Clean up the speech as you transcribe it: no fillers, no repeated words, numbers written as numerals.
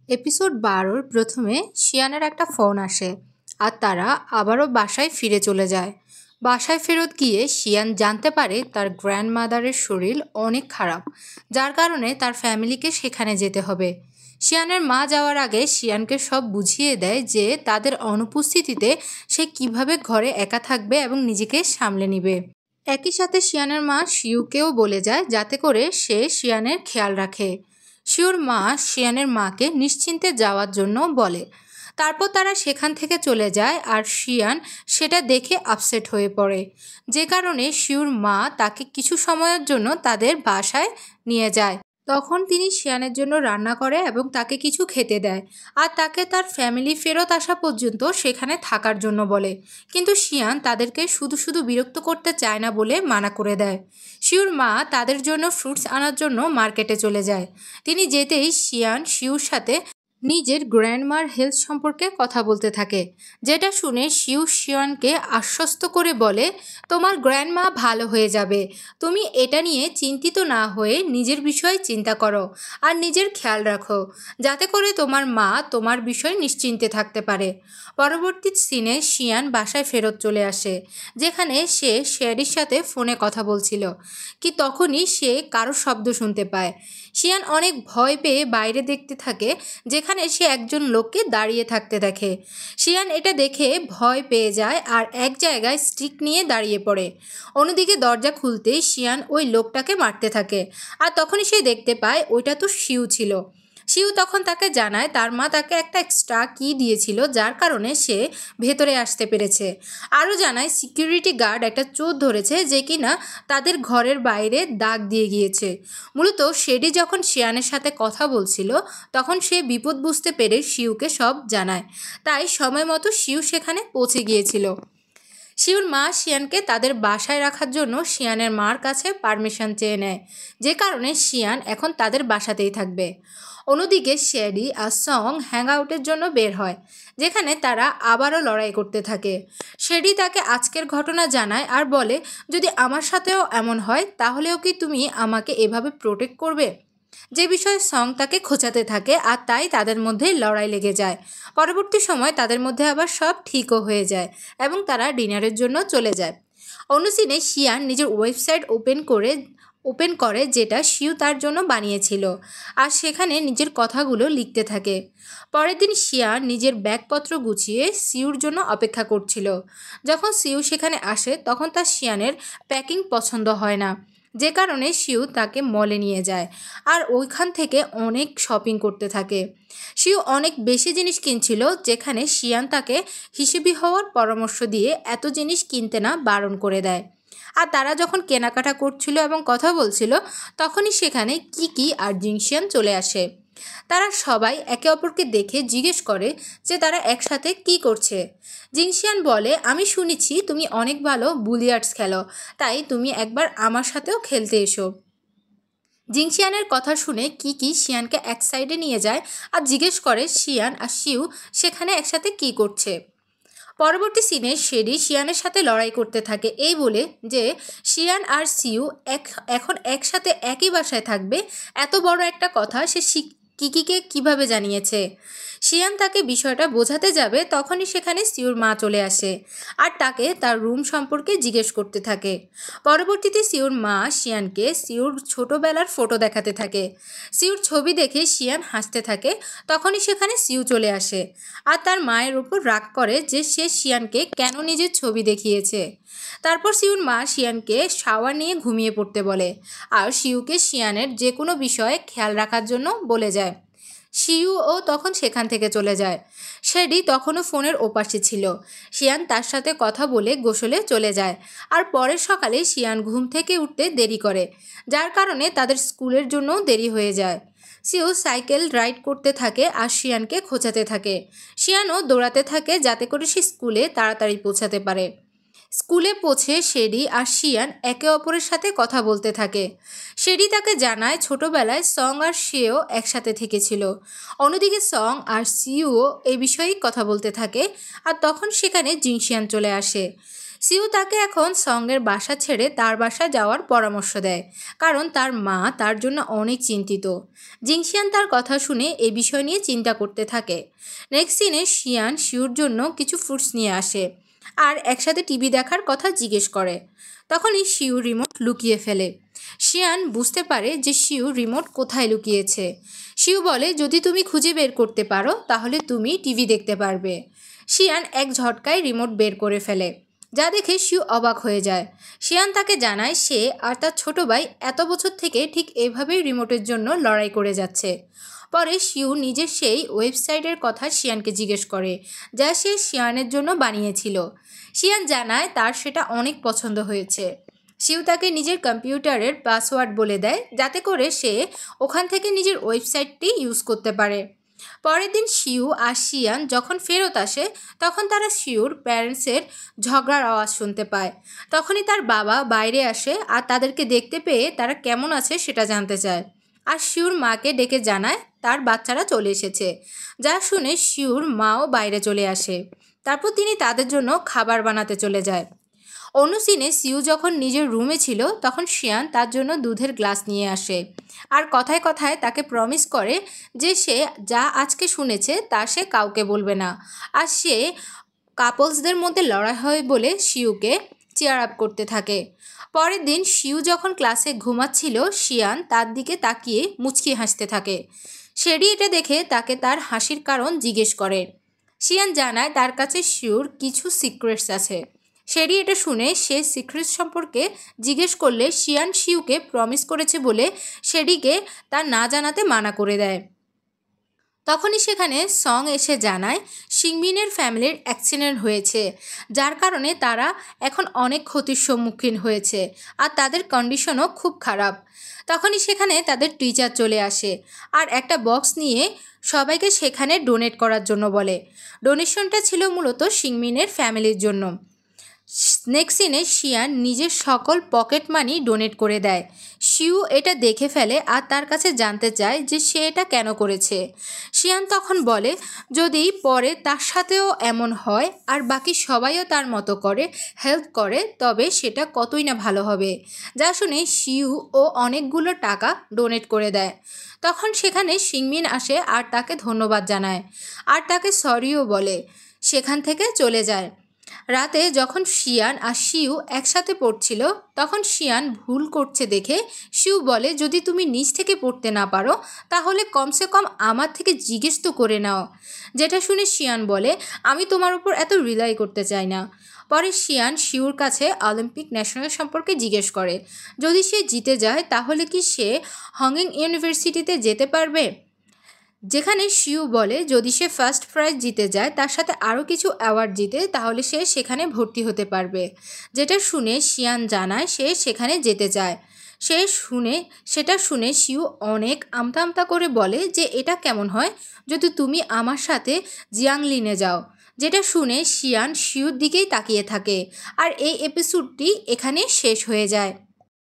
Episode ১২-র প্রথমে শিয়ানের একটা phone আসে আর তারা আবারও বাসায় ফিরে চলে যায়। বাসায় ফেরত গিয়ে শিয়ান জানতে পারে তার গ্র্যান্ডমাদারের শরীর অনেক খারাপ, যার কারণে তার ফ্যামিলিকে সেখানে যেতে হবে। শিয়ানের মা যাওয়ার আগে শিয়ানকে সব বুঝিয়ে দেয় যে তাদের অনুপস্থিতিতে সে কিভাবে ঘরে একা থাকবে এবং নিজেকে সামলে নিবে। একই সাথে শিয়ানের মা শিউকেও বলে যায় যাতে করে সে শিয়ানের খেয়াল রাখে। শিউর মা শিয়ানের মাকে নিশ্চিন্তে যাওয়ার জন্য বলে। তারপর তারা সেখান থেকে চলে যায় আর শিয়ান সেটা দেখে আপসেট হয়ে পড়ে, যে কারণে শিউর মা তাকে কিছু সময়ের জন্য তাদের বাসায় নিয়ে যায়। তখন তিনি শিয়ানের জন্য রান্না করে এবং তাকে কিছু খেতে দেয় আর তাকে তার ফ্যামিলি ফেরত আসা পর্যন্ত সেখানে থাকার জন্য বলে। কিন্তু শিয়ান তাদেরকে শুধু শুধু বিরক্ত করতে চায় না বলে মানা করে দেয়। শিউর মা তাদের জন্য ফ্রুটস আনার জন্য মার্কেটে চলে যায়। তিনি যেতেই শিয়ান শিউর সাথে নিজের গ্র্যান্ডমার হেলথ সম্পর্কে কথা বলতে থাকে, যেটা শুনে শিউ শিয়ানকে আশ্বস্ত করে বলে, তোমার গ্র্যান্ডমা ভালো হয়ে যাবে, তুমি এটা নিয়ে চিন্তিত না হয়ে নিজের বিষয়ে চিন্তা করো আর নিজের খেয়াল রাখো, যাতে করে তোমার মা তোমার বিষয়ে নিশ্চিন্তে থাকতে পারে। পরবর্তী সিনে শিয়ান বাসায় ফেরত চলে আসে, যেখানে সে শেরির সাথে ফোনে কথা বলছিল। কি তখনই সে কারো শব্দ শুনতে পায়। শিয়ান অনেক ভয় পেয়ে বাইরে দেখতে থাকে, যেখানে সে একজন লোককে দাঁড়িয়ে থাকতে দেখে। শিয়ান এটা দেখে ভয় পেয়ে যায় আর এক জায়গায় স্টিক নিয়ে দাঁড়িয়ে পড়ে। অন্যদিকে দরজা খুলতেই শিয়ান ওই লোকটাকে মারতে থাকে আর তখনই সে দেখতে পায় ওইটা তো শিউ ছিল। শিউ তখন তাকে জানায় তার মা তাকে একটা এক্সট্রা কি দিয়েছিল, যার কারণে সে ভেতরে আসতে পেরেছে। আরও জানায় সিকিউরিটি গার্ড একটা চোর ধরেছে যে কিনা তাদের ঘরের বাইরে দাগ দিয়ে গিয়েছে। মূলত শেডি যখন শিয়ানের সাথে কথা বলছিল তখন সে বিপদ বুঝতে পেরে শিউকে সব জানায়, তাই সময় মতো শিউ সেখানে পৌঁছে গিয়েছিল। শিউর মা শিয়ানকে তাদের বাসায় রাখার জন্য শিয়ানের মার কাছে পারমিশন চেয়ে নেয়, যে কারণে শিয়ান এখন তাদের বাসাতেই থাকবে। অন্যদিকে শেডি আর সং হ্যাং আউটের জন্য বের হয়, যেখানে তারা আবারও লড়াই করতে থাকে। শেডি তাকে আজকের ঘটনা জানায় আর বলে, যদি আমার সাথেও এমন হয় তাহলেও কি তুমি আমাকে এভাবে প্রোটেক্ট করবে? যে বিষয়ে সং তাকে খোঁচাতে থাকে আর তাই তাদের মধ্যে লড়াই লেগে যায়। পরবর্তী সময় তাদের মধ্যে আবার সব ঠিকও হয়ে যায় এবং তারা ডিনারের জন্য চলে যায়। অন্য সিনে শিয়ান নিজের ওয়েবসাইট ওপেন করে যেটা শিউ তার জন্য বানিয়েছিল আর সেখানে নিজের কথাগুলো লিখতে থাকে। পরের দিন শিয়ান নিজের ব্যাগপত্র গুছিয়ে শিউর জন্য অপেক্ষা করছিল। যখন শিউ সেখানে আসে তখন তার শিয়ানের প্যাকিং পছন্দ হয় না, যে কারণে শিউ তাকে মলে নিয়ে যায় আর ওইখান থেকে অনেক শপিং করতে থাকে। শিউ অনেক বেশি জিনিস কিনছিল, যেখানে শিয়ান তাকে হিসেবি হওয়ার পরামর্শ দিয়ে এত জিনিস কিনতে না বারণ করে দেয়। আর তারা যখন কেনাকাটা করছিল এবং কথা বলছিল তখনই সেখানে কিকি আর জিংশিয়ান চলে আসে। তারা সবাই একে অপরকে দেখে জিজ্ঞেস করে যে তারা একসাথে কি করছে। জিংশিয়ান বলে, আমি শুনেছি তুমি অনেক ভালো বুলিয়ার্ডস খেলো, তাই তুমি একবার আমার সাথেও খেলতে এসো। জিংশিয়ানের কথা শুনে কিকি শিয়ানকে এক সাইডে নিয়ে যায় আর জিজ্ঞেস করে শিয়ান আর শিউ সেখানে একসাথে কি করছে। পরবর্তী সিনে শেডি শিয়ানের সাথে লড়াই করতে থাকে এই বলে যে শিয়ান আর শিউ এখন একসাথে একই বাসায় থাকবে, এত বড় একটা কথা সে কিকিকে কিভাবে জানিয়েছে। শিয়ান তাকে বিষয়টা বোঝাতে যাবে তখনই সেখানে শিউর মা চলে আসে আর তাকে তার রুম সম্পর্কে জিজ্ঞেস করতে থাকে। পরবর্তীতে শিউর মা শিয়ানকে শিউর ছোটোবেলার ফটো দেখাতে থাকে। শিউর ছবি দেখে শিয়ান হাসতে থাকে, তখনই সেখানে শিউ চলে আসে আর তার মায়ের উপর রাগ করে যে সে শিয়ানকে কেন নিজের ছবি দেখিয়েছে। তারপর শিউর মা শিয়ানকে শাওয়ার নিয়ে ঘুমিয়ে পড়তে বলে আর শিউকে শিয়ানের যে কোনো বিষয়ে খেয়াল রাখার জন্য বলে যায়। শিউও তখন সেখান থেকে চলে যায়। শেডি তখনও ফোনের ওপাশে ছিল। শিয়ান তার সাথে কথা বলে গোসলে চলে যায় আর পরের সকালে শিয়ান ঘুম থেকে উঠতে দেরি করে, যার কারণে তাদের স্কুলের জন্যও দেরি হয়ে যায়। শিউ সাইকেল রাইড করতে থাকে আর শিয়ানকে খোঁচাতে থাকে। শিয়ানও দৌড়াতে থাকে যাতে করে সে স্কুলে তাড়াতাড়ি পৌঁছাতে পারে। স্কুলে পৌঁছে শেডি আর শিয়ান একে অপরের সাথে কথা বলতে থাকে। শেডি তাকে জানায় ছোটবেলায় সং আর সেও একসাথে থেকেছিল। অন্যদিকে সং আর সিউও এই বিষয়েই কথা বলতে থাকে আর তখন সেখানে জিংশিয়ান চলে আসে। সিউ তাকে এখন সঙ্গের বাসা ছেড়ে তার বাসায় যাওয়ার পরামর্শ দেয়, কারণ তার মা তার জন্য অনেক চিন্তিত। জিংশিয়ান তার কথা শুনে এই বিষয় নিয়ে চিন্তা করতে থাকে। নেক্সট সিনে শিয়ান শিউর জন্য কিছু ফ্রুটস নিয়ে আসে আর একসাথে টিভি দেখার কথা জিজ্ঞেস করে। তখনই শিউ রিমোট লুকিয়ে ফেলে। শিয়ান বুঝতে পারে যে শিউ রিমোট কোথায় লুকিয়েছে। শিউ বলে, যদি তুমি খুঁজে বের করতে পারো তাহলে তুমি টিভি দেখতে পারবে। শিয়ান এক ঝটকায় রিমোট বের করে ফেলে, যা দেখে শিউ অবাক হয়ে যায়। শিয়ান তাকে জানায় সে আর তার ছোট ভাই এত বছর থেকে ঠিক এভাবেই রিমোটের জন্য লড়াই করে যাচ্ছে। পরে শিউ নিজের সেই ওয়েবসাইটের কথা শিয়ানকে জিজ্ঞেস করে, যা সে শিয়ানের জন্য বানিয়েছিল। শিয়ান জানায় তার সেটা অনেক পছন্দ হয়েছে। শিউ তাকে নিজের কম্পিউটারের পাসওয়ার্ড বলে দেয়, যাতে করে সে ওখান থেকে নিজের ওয়েবসাইটটি ইউজ করতে পারে। পরের দিন শিউ আর শিয়ান যখন ফেরত আসে, তখন তারা শিউর প্যারেন্টসের ঝগড়ার আওয়াজ শুনতে পায়। তখনই তার বাবা বাইরে আসে আর তাদেরকে দেখতে পেয়ে তারা কেমন আছে সেটা জানতে চায়। আর শিউর মাকে ডেকে জানায় তার বাচ্চারা চলে এসেছে, যা শুনে শিউর মাও বাইরে চলে আসে। তারপর তিনি তাদের জন্য খাবার বানাতে চলে যায়। অন্য সিনে সিউ যখন নিজের রুমে ছিল, তখন শিয়ান তার জন্য দুধের গ্লাস নিয়ে আসে আর কথায় কথায় তাকে প্রমিস করে যে সে যা আজকে শুনেছে তা সে কাউকে বলবে না। আর সে কাপলসদের মধ্যে লড়াই হয় বলে শিউকে চেয়ার আপ করতে থাকে। পরের দিন শিউ যখন ক্লাসে ঘুমাচ্ছিল, শিয়ান তার দিকে তাকিয়ে মুচকি হাসতে থাকে। শেরি এটা দেখে তাকে তার হাসির কারণ জিজ্ঞেস করে। শিয়ান জানায় তার কাছে শিউর কিছু সিক্রেটস আছে। শেরি এটা শুনে সে সিক্রেটস সম্পর্কে জিজ্ঞেস করলে শিয়ান শিউকে প্রমিস করেছে বলে শেরিকে তার না জানাতে মানা করে দেয়। তখনই সেখানে সং এসে জানায় শিংমিনের ফ্যামিলির অ্যাক্সিডেন্ট হয়েছে, যার কারণে তারা এখন অনেক ক্ষতির সম্মুখীন হয়েছে আর তাদের কন্ডিশনও খুব খারাপ। তখনই সেখানে তাদের টিচার চলে আসে আর একটা বক্স নিয়ে সবাইকে সেখানে ডোনেট করার জন্য বলে। ডোনেশনটা ছিল মূলত শিংমিনের ফ্যামিলির জন্য। নেক্সট সিনে শিয়ান নিজের সকল পকেট মানি ডোনেট করে দেয়। শিউ এটা দেখে ফেলে আর তার কাছে জানতে চায় যে সে এটা কেন করেছে। শিয়ান তখন বলে, যদি পরে তার সাথেও এমন হয় আর বাকি সবাইও তার মতো করে হেল্প করে, তবে সেটা কতই না ভালো হবে। যা শুনে শিউ ও অনেকগুলো টাকা ডোনেট করে দেয়। তখন সেখানে শিংমিন আসে আর তাকে ধন্যবাদ জানায় আর তাকে সরিও বলে, সেখান থেকে চলে যায়। রাতে যখন শিয়ান আর শিউ একসাথে পড়ছিল, তখন শিয়ান ভুল করছে দেখে শিউ বলে, যদি তুমি নিজ থেকে পড়তে না পারো তাহলে কমসে কম আমার থেকে জিজ্ঞেস তো করে নাও। যেটা শুনে শিয়ান বলে, আমি তোমার উপর এত রিলাই করতে চাই না। পরে শিয়ান শিউর কাছে অলিম্পিক ন্যাশনাল সম্পর্কে জিজ্ঞেস করে, যদি সে জিতে যায় তাহলে কি সে হংগিং ইউনিভার্সিটিতে যেতে পারবে। যেখানে শিউ বলে যদি সে ফার্স্ট প্রাইজ জিতে যায়, তার সাথে আরও কিছু অ্যাওয়ার্ড জিতে, তাহলে সে সেখানে ভর্তি হতে পারবে। যেটা শুনে শিয়ান জানায় সে সেখানে যেতে চায়। সেটা শুনে শিউ অনেক আমতা আমতা করে বলে যে এটা কেমন হয় যদি তুমি আমার সাথে জিয়াংলিনে যাও। যেটা শুনে শিয়ান শিউর দিকেই তাকিয়ে থাকে। আর এই এপিসোডটি এখানে শেষ হয়ে যায়।